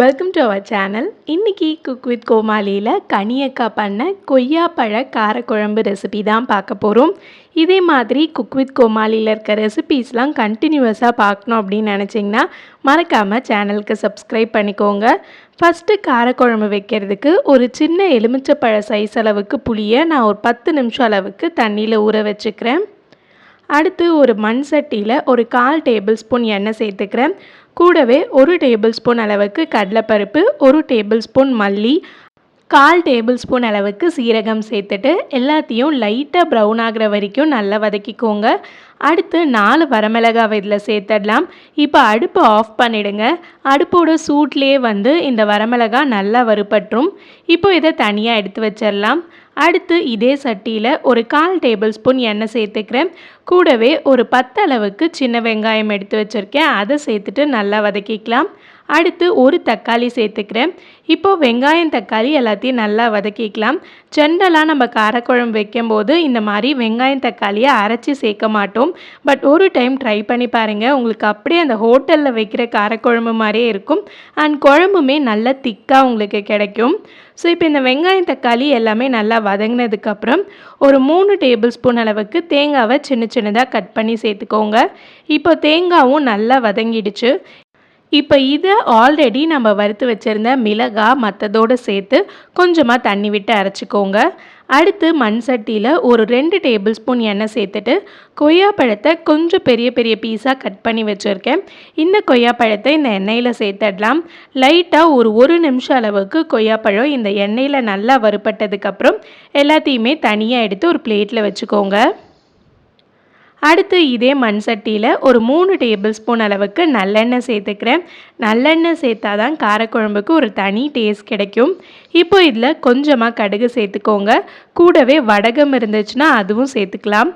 Welcome to our channel. இன்றைக்கி cook with கோமாலியில் கனியக்கா பண்ண கொய்யா பழ காரக்குழம்பு ரெசிபி தான் பார்க்க போகிறோம். இதே மாதிரி குக் வித் கோமாலியில் இருக்க ரெசிபீஸ்லாம் கண்டினியூஸாக பார்க்கணும் அப்படின்னு நினச்சிங்கன்னா மறக்காமல் சேனலுக்கு சப்ஸ்கிரைப் பண்ணிக்கோங்க. ஃபஸ்ட்டு காரக்குழம்பு வைக்கிறதுக்கு ஒரு சின்ன எலுமிச்சப்பழ சைஸ் அளவுக்கு புளியை நான் ஒரு 10 நிமிஷம் அளவுக்கு தண்ணியில் ஊற வச்சுக்கிறேன். அடுத்து ஒரு மண் சட்டியில் ஒரு 1/4 டேபிள் ஸ்பூன் எண்ணெய் சேர்த்துக்கிறேன். கூடவே 1 டேபிள் ஸ்பூன் அளவுக்கு கடலைப்பருப்பு, 1 டேபிள் ஸ்பூன் மல்லி, 1/4 டேபிள் ஸ்பூன் அளவுக்கு சீரகம் சேர்த்துட்டு எல்லாத்தையும் லைட்டாக ப்ரௌன் ஆகிற வரைக்கும் நல்லா வதக்கிக்கோங்க. அடுத்து 4 வரமிளகாவை இதில் சேர்த்துடலாம். இப்போ அடுப்பு ஆஃப் பண்ணிவிடுங்க. அடுப்போட சூட்லேயே இந்த வரமிளகா நல்லா வறுபட்டுரும். இப்போ இதை தனியாக எடுத்து வச்சிடலாம். அடுத்து இதே சட்டியில் ஒரு 1/4 டேபிள் ஸ்பூன் எண்ணெய் சேர்த்துக்கிறேன். கூடவே ஒரு 10 அளவுக்கு சின்ன வெங்காயம் எடுத்து வச்சுருக்கேன். அதை சேர்த்துட்டு நல்லா வதக்கிக்கலாம். அடுத்து ஒரு தக்காளி சேர்த்துக்கிறேன். இப்போது வெங்காயம் தக்காளி எல்லாத்தையும் நல்லா வதக்கிக்கலாம். ஜென்ரலாக நம்ம காரக்குழம்பு வைக்கும்போது இந்த மாதிரி வெங்காயம் தக்காளியை அரைச்சி சேர்க்க மாட்டோம். பட் ஒரு டைம் ட்ரை பண்ணி பாருங்கள். உங்களுக்கு அப்படியே அந்த ஹோட்டலில் வைக்கிற காரக்குழம்பு மாதிரியே இருக்கும். அண்ட் குழம்புமே நல்லா திக்காக உங்களுக்கு கிடைக்கும். ஸோ இப்போ இந்த வெங்காயம் தக்காளி எல்லாமே நல்லா வதங்கினதுக்கப்புறம் ஒரு 3 டேபிள் ஸ்பூன் அளவுக்கு தேங்காவை சின்ன சின்னதாக கட் பண்ணி சேர்த்துக்கோங்க. இப்போ தேங்காவும் நல்லா வதங்கிடுச்சு. இப்போ இதை ஆல்ரெடி நம்ம வறுத்து வச்சுருந்த மிளகாய் மற்றதோடு சேர்த்து கொஞ்சமாக தண்ணி விட்டு அரைச்சிக்கோங்க. அடுத்து மண் சட்டியில் ஒரு 2 டேபிள் ஸ்பூன் எண்ணெய் சேர்த்துட்டு கொய்யா பழத்தை கொஞ்சம் பெரிய பெரிய பீஸாக கட் பண்ணி வச்சுருக்கேன். இந்த கொய்யா பழத்தை இந்த எண்ணெயில் சேர்த்துடலாம். லைட்டாக ஒரு 1 நிமிஷம் அளவுக்கு கொய்யாப்பழம் இந்த எண்ணெயில் நல்லா வறுபட்டதுக்கப்புறம் எல்லாத்தையுமே தனியாக எடுத்து ஒரு பிளேட்டில் வச்சுக்கோங்க. அடுத்து இதே மண் சட்டியில் ஒரு 3 டேபிள் ஸ்பூன் அளவுக்கு நல்லெண்ணெய் சேர்த்துக்கிறேன். நல்லெண்ணெய் சேர்த்தா தான் காரக்குழம்புக்கு ஒரு தனி டேஸ்ட் கிடைக்கும். இப்போ இதில் கொஞ்சமாக கடுகு சேர்த்துக்கோங்க. கூடவே வடகம் இருந்துச்சுன்னா அதுவும் சேர்த்துக்கலாம்.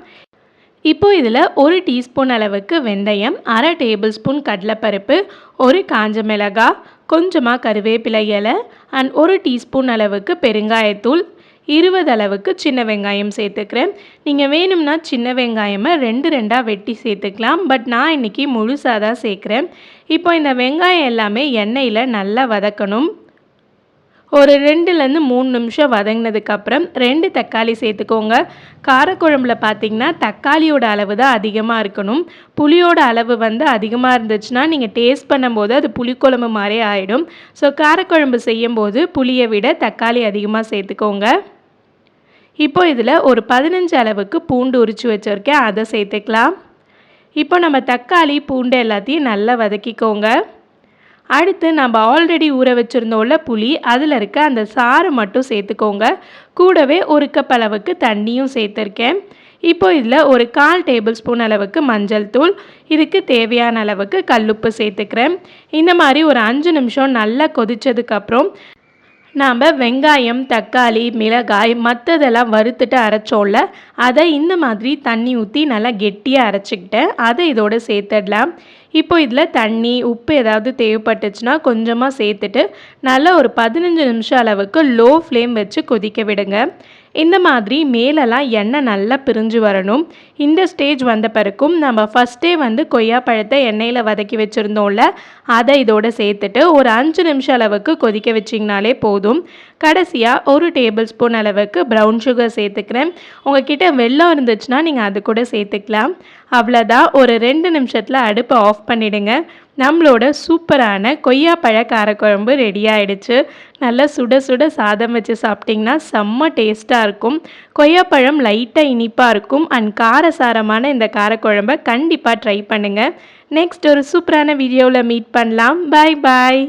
இப்போது இதில் 1 டீஸ்பூன் அளவுக்கு வெந்தயம், 1/2 டேபிள் ஸ்பூன் கடலைப்பருப்பு, 1 காஞ்ச மிளகாய், கொஞ்சமாக கருவேப்பிலை இலை அண்ட் 1 டீஸ்பூன் அளவுக்கு பெருங்காயத்தூள், 20 அளவுக்கு சின்ன வெங்காயம் சேர்த்துக்கிறேன். நீங்கள் வேணும்னா சின்ன வெங்காயமை 2 வெட்டி சேர்த்துக்கலாம். பட் நான் இன்றைக்கி முழுசாக தான் சேர்க்குறேன். இப்போ இந்த வெங்காயம் எல்லாமே எண்ணெயில் நல்லா வதக்கணும். ஒரு 2லேருந்து 3 நிமிஷம் வதங்கினதுக்கப்புறம் 2 தக்காளி சேர்த்துக்கோங்க. காரக்குழம்புல பார்த்திங்கன்னா தக்காளியோட அளவு தான் அதிகமாக இருக்கணும். புளியோட அளவு அதிகமாக இருந்துச்சுன்னா நீங்கள் டேஸ்ட் பண்ணும்போது அது புளிக்குழம்பு மாதிரியே ஆகிடும். ஸோ காரக்குழம்பு செய்யும்போது புளியை விட தக்காளி அதிகமாக சேர்த்துக்கோங்க. இப்போ இதில் ஒரு 15 அளவுக்கு பூண்டு உரித்து வச்சுருக்கேன். அதை சேர்த்துக்கலாம். இப்போ நம்ம தக்காளி பூண்டு எல்லாத்தையும் நல்லா வதக்கிக்கோங்க. அடுத்து நம்ம ஆல்ரெடி ஊற வச்சுருந்தோம்ல புளி, அதில் இருக்க அந்த சாறு மட்டும் சேர்த்துக்கோங்க. கூடவே 1 கப் அளவுக்கு தண்ணியும் சேர்த்துருக்கேன். இப்போ இதில் ஒரு 1/4 டேபிள் ஸ்பூன் அளவுக்கு மஞ்சள் தூள், இதுக்கு தேவையான அளவுக்கு கல்லுப்பு சேர்த்துக்கிறேன். இந்த மாதிரி ஒரு 5 நிமிஷம் நல்லா கொதித்ததுக்கப்புறம் நாம் வெங்காயம், தக்காளி, மிளகாய் மற்றதெல்லாம் வறுத்துட்டு அரைச்சோம்ல, அதை இந்த மாதிரி தண்ணி ஊற்றி நல்லா கெட்டியாக அரைச்சிக்கிட்டேன். அதை இதோடு சேர்த்துடலாம். இப்போ இதில் தண்ணி, உப்பு ஏதாவது தேவைப்பட்டுச்சுன்னா கொஞ்சமாக சேர்த்துட்டு நல்லா ஒரு 15 நிமிஷம் அளவுக்கு லோ ஃப்ளேம் வச்சு கொதிக்க விடுங்க. இந்த மாதிரி மேலெல்லாம் எண்ணெய் நல்லா பிரிஞ்சு வரணும். இந்த ஸ்டேஜ் வந்த பிறகும் நம்ம ஃபஸ்ட்டே கொய்யா பழத்தை எண்ணெயில் வதக்கி வச்சுருந்தோம்ல, அதை இதோடு சேர்த்துட்டு ஒரு 5 நிமிஷம் அளவுக்கு கொதிக்க வச்சிங்கனாலே போதும். கடைசியாக 1 டேபிள் ஸ்பூன் அளவுக்கு ப்ரௌன் சுகர் சேர்த்துக்கிறேன். உங்ககிட்ட வெல்லம் இருந்துச்சுன்னா நீங்கள் அது கூட சேர்த்துக்கலாம். அவ்வளோதான். ஒரு 2 நிமிஷத்தில் அடுப்பை ஆஃப் பண்ணிவிடுங்க. நம்மளோட சூப்பரான கொய்யா பழ காரக்குழம்பு ரெடி ஆகிடுச்சு. நல்லா சுட சுட சாதம் வச்சு சாப்பிட்டிங்கன்னா செம்ம டேஸ்ட்டாக இருக்கும். கொய்யாப்பழம் லைட்டாக இனிப்பாக இருக்கும். அண்ட் காரசாரமான இந்த காரக்குழம்பை கண்டிப்பாக ட்ரை பண்ணுங்கள். நெக்ஸ்ட் ஒரு சூப்பரான வீடியோவில் மீட் பண்ணலாம். பாய் பாய்.